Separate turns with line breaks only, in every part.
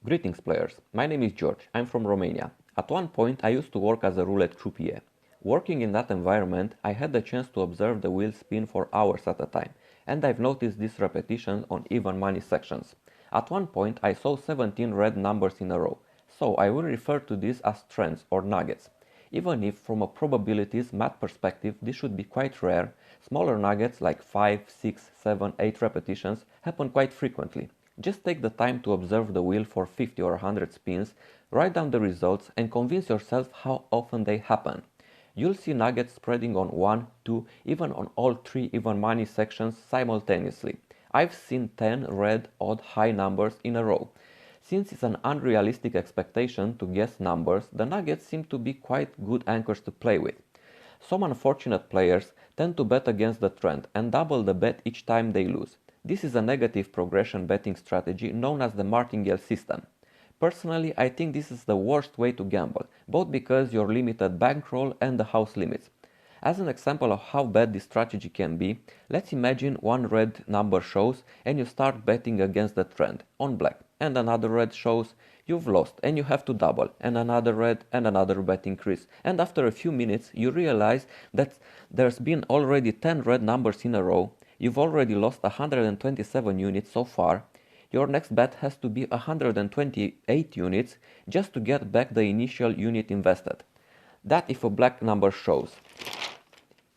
Greetings players, my name is George, I'm from Romania. At one point I used to work as a roulette croupier. Working in that environment, I had the chance to observe the wheel spin for hours at a time, and I've noticed this repetition on even money sections. At one point I saw 17 red numbers in a row, so I will refer to this as trends or nuggets. Even if from a probabilities math perspective this should be quite rare, smaller nuggets like 5, 6, 7, 8 repetitions happen quite frequently. Just take the time to observe the wheel for 50 or 100 spins, write down the results and convince yourself how often they happen. You'll see nuggets spreading on 1, 2, even on all 3 even money sections simultaneously. I've seen 10 red odd high numbers in a row. Since it's an unrealistic expectation to guess numbers, the nuggets seem to be quite good anchors to play with. Some unfortunate players tend to bet against the trend and double the bet each time they lose. This is a negative progression betting strategy known as the martingale system. Personally, I think this is the worst way to gamble, both because you're limited bankroll and the house limits. As an example of how bad this strategy can be, let's imagine one red number shows and you start betting against the trend on black, and another red shows, you've lost and you have to double, and another red and another bet increase, and after a few minutes you realize that there's been already 10 red numbers in a row, you've already lost 127 units so far, your next bet has to be 128 units just to get back the initial unit invested. That if a black number shows.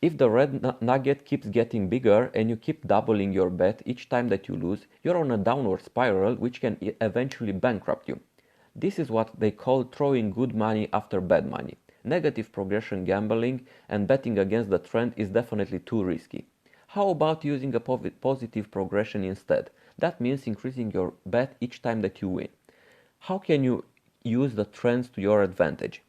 If the red nugget keeps getting bigger and you keep doubling your bet each time that you lose, you're on a downward spiral which can eventually bankrupt you. This is what they call throwing good money after bad money. Negative progression gambling and betting against the trend is definitely too risky. How about using a positive progression instead? That means increasing your bet each time that you win. How can you use the trends to your advantage?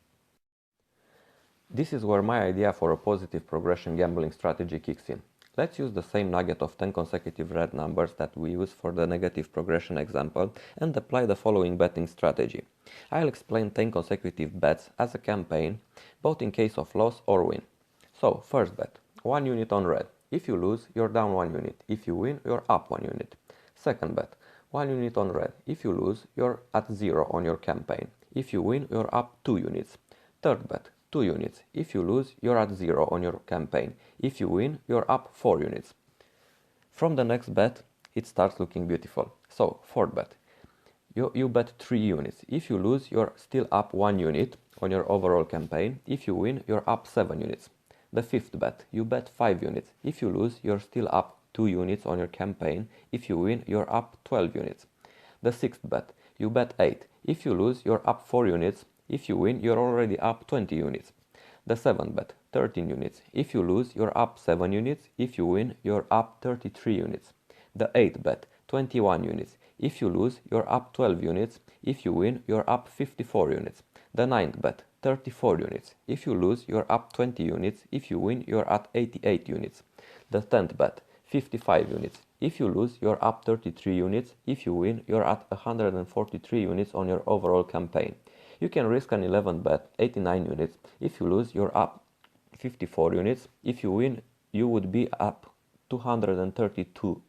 This is where my idea for a positive progression gambling strategy kicks in. Let's use the same nugget of 10 consecutive red numbers that we use for the negative progression example and apply the following betting strategy. I'll explain 10 consecutive bets as a campaign, both in case of loss or win. So, first bet, 1 unit on red. If you lose, you're down 1 unit. If you win, you're up 1 unit. Second bet, 1 unit on red. If you lose, you're at 0 on your campaign. If you win, you're up 2 units. Third bet, 2 units. If you lose, you're at 0 on your campaign. If you win, you're up 4 units. From the next bet, it starts looking beautiful. So, fourth bet. You bet 3 units. If you lose, you're still up 1 unit on your overall campaign. If you win, you're up 7 units. The fifth bet. You bet 5 units. If you lose, you're still up 2 units on your campaign. If you win, you're up 12 units. The sixth bet. You bet 8. If you lose, you're up 4 units. If you win, you're already up 20 units. The seventh bet, 13 units. If you lose, you're up 7 units. If you win, you're up 33 units. The eighth bet, 21 units. If you lose, you're up 12 units. If you win, you're up 54 units. The ninth bet, 34 units. If you lose, you're up 20 units. If you win, you're at 88 units. The 10th bet, 55 units. If you lose, you're up 33 units. If you win, you're at 143 units on your overall campaign. You can risk an 11th bet, 89 units. If you lose, you're up 54 units. If you win, you would be up 232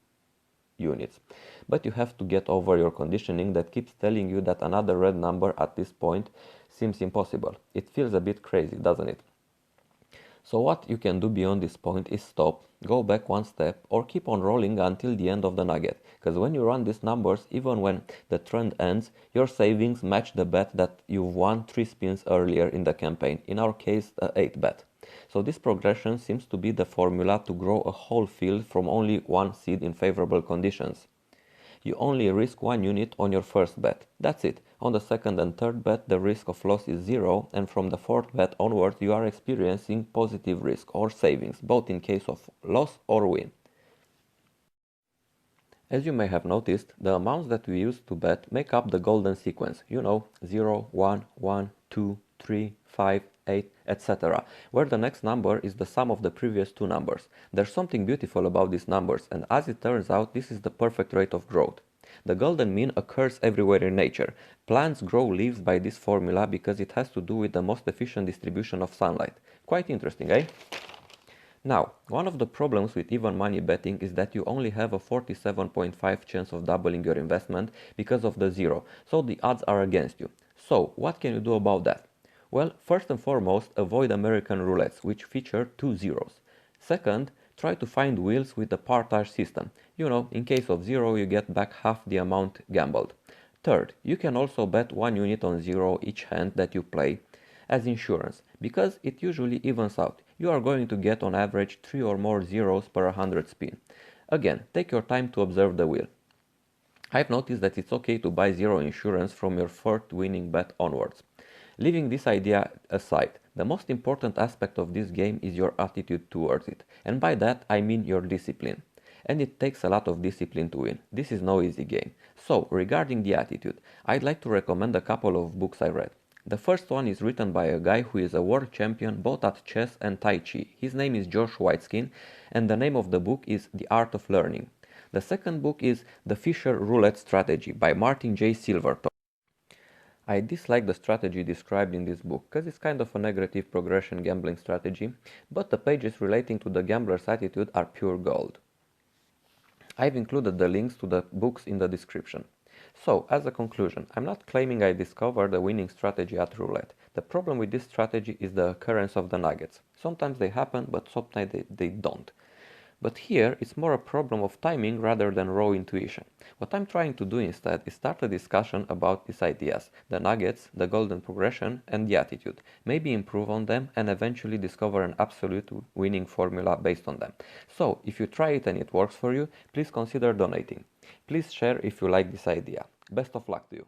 units. But you have to get over your conditioning that keeps telling you that another red number at this point seems impossible. It feels a bit crazy, doesn't it? So what you can do beyond this point is stop, go back one step, or keep on rolling until the end of the nugget. Because when you run these numbers, even when the trend ends, your savings match the bet that you've won 3 spins earlier in the campaign, in our case, the 8th bet. So this progression seems to be the formula to grow a whole field from only one seed in favorable conditions. You only risk 1 unit on your first bet. That's it. On the second and third bet, the risk of loss is 0, and from the fourth bet onwards, you are experiencing positive risk or savings, both in case of loss or win. As you may have noticed, the amounts that we use to bet make up the golden sequence. 0, 1, 1, 2, 3, 5, 8, etc., where the next number is the sum of the previous 2 numbers. There's something beautiful about these numbers, and as it turns out, this is the perfect rate of growth. The golden mean occurs everywhere in nature. Plants grow leaves by this formula because it has to do with the most efficient distribution of sunlight. Quite interesting, eh? Now, one of the problems with even money betting is that you only have a 47.5 chance of doubling your investment because of the zero, so the odds are against you. So, what can you do about that? Well, first and foremost, avoid American roulettes, which feature two zeros. Second, try to find wheels with a partage system. You know, in case of zero, you get back half the amount gambled. Third, you can also bet 1 unit on zero each hand that you play as insurance, because it usually evens out. You are going to get on average 3 or more zeros per 100 spin. Again, take your time to observe the wheel. I've noticed that it's okay to buy zero insurance from your first winning bet onwards. Leaving this idea aside, the most important aspect of this game is your attitude towards it, and by that I mean your discipline. And it takes a lot of discipline to win. This is no easy game. So, regarding the attitude, I'd like to recommend a couple of books I read. The first one is written by a guy who is a world champion both at chess and Tai Chi. His name is Josh Whiteskin, and the name of the book is The Art of Learning. The second book is The Fisher Roulette Strategy by Martin J. Silverton. I dislike the strategy described in this book because it's kind of a negative progression gambling strategy, but the pages relating to the gambler's attitude are pure gold. I've included the links to the books in the description. So, as a conclusion, I'm not claiming I discovered a winning strategy at roulette. The problem with this strategy is the occurrence of the nuggets. Sometimes they happen, but sometimes they don't. But here, it's more a problem of timing rather than raw intuition. What I'm trying to do instead is start a discussion about these ideas, the nuggets, the golden progression, and the attitude. Maybe improve on them and eventually discover an absolute winning formula based on them. So, if you try it and it works for you, please consider donating. Please share if you like this idea. Best of luck to you.